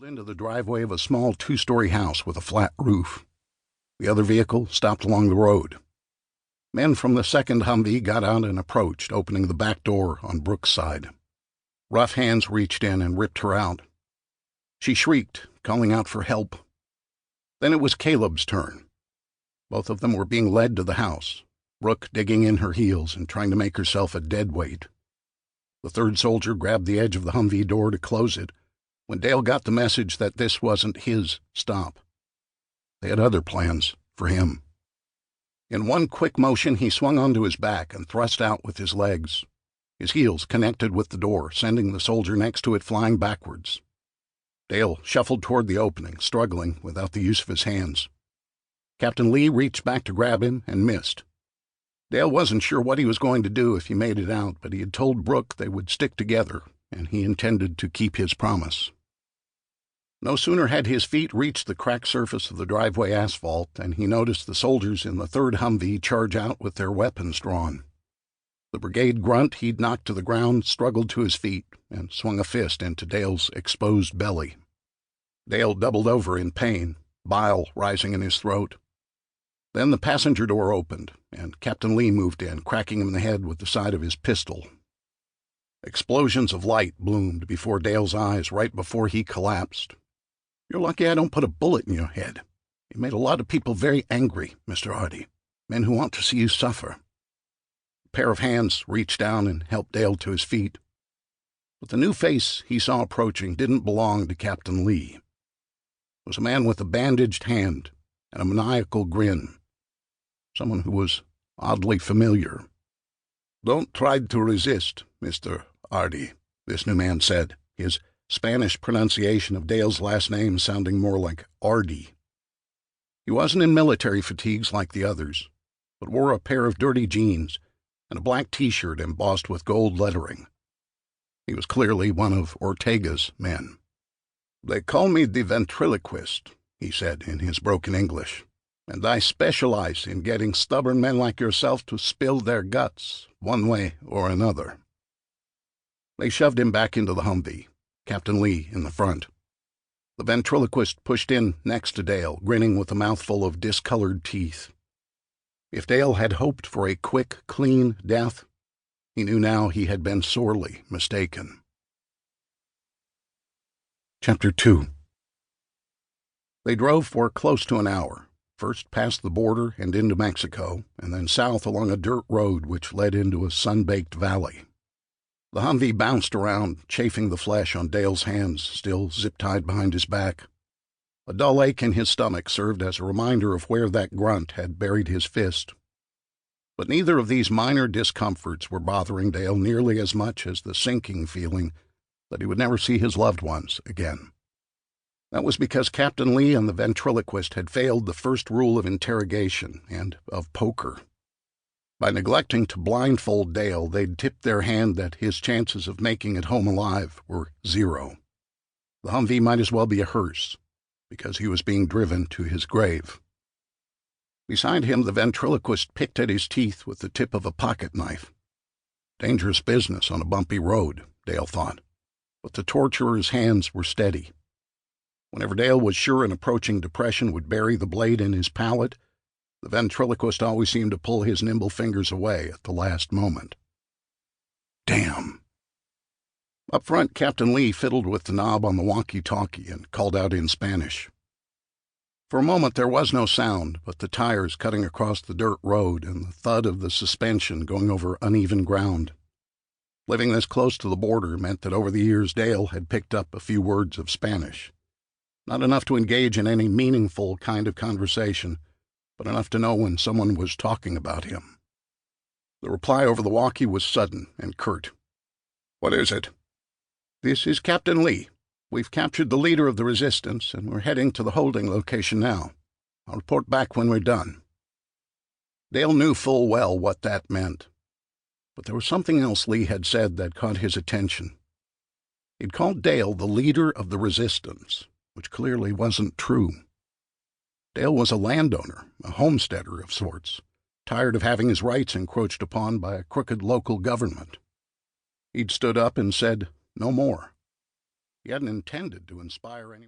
pulled into the driveway of a small two-story house with a flat roof. The other vehicle stopped along the road. Men from the second Humvee got out and approached, opening the back door on Brooke's side. Rough hands reached in and ripped her out. She shrieked, calling out for help. Then it was Caleb's turn. Both of them were being led to the house, Brooke digging in her heels and trying to make herself a dead weight. The third soldier grabbed the edge of the Humvee door to close it when Dale got the message that this wasn't his stop. They had other plans for him. In one quick motion, he swung onto his back and thrust out with his legs. His heels connected with the door, sending the soldier next to it flying backwards. Dale shuffled toward the opening, struggling without the use of his hands. Captain Lee reached back to grab him and missed. Dale wasn't sure what he was going to do if he made it out, but he had told Brooke they would stick together, and he intended to keep his promise. No sooner had his feet reached the cracked surface of the driveway asphalt than he noticed the soldiers in the third Humvee charge out with their weapons drawn. The brigade grunt he'd knocked to the ground struggled to his feet and swung a fist into Dale's exposed belly. Dale doubled over in pain, bile rising in his throat. Then the passenger door opened, and Captain Lee moved in, cracking him in the head with the side of his pistol. Explosions of light bloomed before Dale's eyes right before he collapsed. "You're lucky I don't put a bullet in your head. You made a lot of people very angry, Mr. Hardy, men who want to see you suffer." A pair of hands reached down and helped Dale to his feet. But the new face he saw approaching didn't belong to Captain Lee. It was a man with a bandaged hand and a maniacal grin. Someone who was oddly familiar. "Don't try to resist, Mr. Hardy," this new man said, his Spanish pronunciation of Dale's last name sounding more like Ardy. He wasn't in military fatigues like the others, but wore a pair of dirty jeans and a black T-shirt embossed with gold lettering. He was clearly one of Ortega's men. "They call me the ventriloquist," he said in his broken English, "and I specialize in getting stubborn men like yourself to spill their guts, one way or another." They shoved him back into the Humvee, Captain Lee in the front. The ventriloquist pushed in next to Dale, grinning with a mouthful of discolored teeth. If Dale had hoped for a quick, clean death, he knew now he had been sorely mistaken. Chapter 2. They drove for close to an hour, first past the border and into Mexico, and then south along a dirt road which led into a sun-baked valley. The Humvee bounced around, chafing the flesh on Dale's hands, still zip-tied behind his back. A dull ache in his stomach served as a reminder of where that grunt had buried his fist. But neither of these minor discomforts were bothering Dale nearly as much as the sinking feeling that he would never see his loved ones again. That was because Captain Lee and the ventriloquist had failed the first rule of interrogation and of poker. By neglecting to blindfold Dale, they'd tipped their hand that his chances of making it home alive were 0. The Humvee might as well be a hearse, because he was being driven to his grave. Beside him, the ventriloquist picked at his teeth with the tip of a pocket knife. Dangerous business on a bumpy road, Dale thought, but the torturer's hands were steady. Whenever Dale was sure an approaching depression would bury the blade in his palate, the ventriloquist always seemed to pull his nimble fingers away at the last moment. Damn. Up front, Captain Lee fiddled with the knob on the walkie-talkie and called out in Spanish. For a moment there was no sound but the tires cutting across the dirt road and the thud of the suspension going over uneven ground. Living this close to the border meant that over the years Dale had picked up a few words of Spanish. Not enough to engage in any meaningful kind of conversation, but enough to know when someone was talking about him. The reply over the walkie was sudden and curt. "What is it?" "This is Captain Lee. We've captured the leader of the resistance, and we're heading to the holding location now. I'll report back when we're done." Dale knew full well what that meant. But there was something else Lee had said that caught his attention. He'd called Dale the leader of the resistance, which clearly wasn't true. Dale was a landowner, a homesteader of sorts, tired of having his rights encroached upon by a crooked local government. He'd stood up and said no more. He hadn't intended to inspire anyone.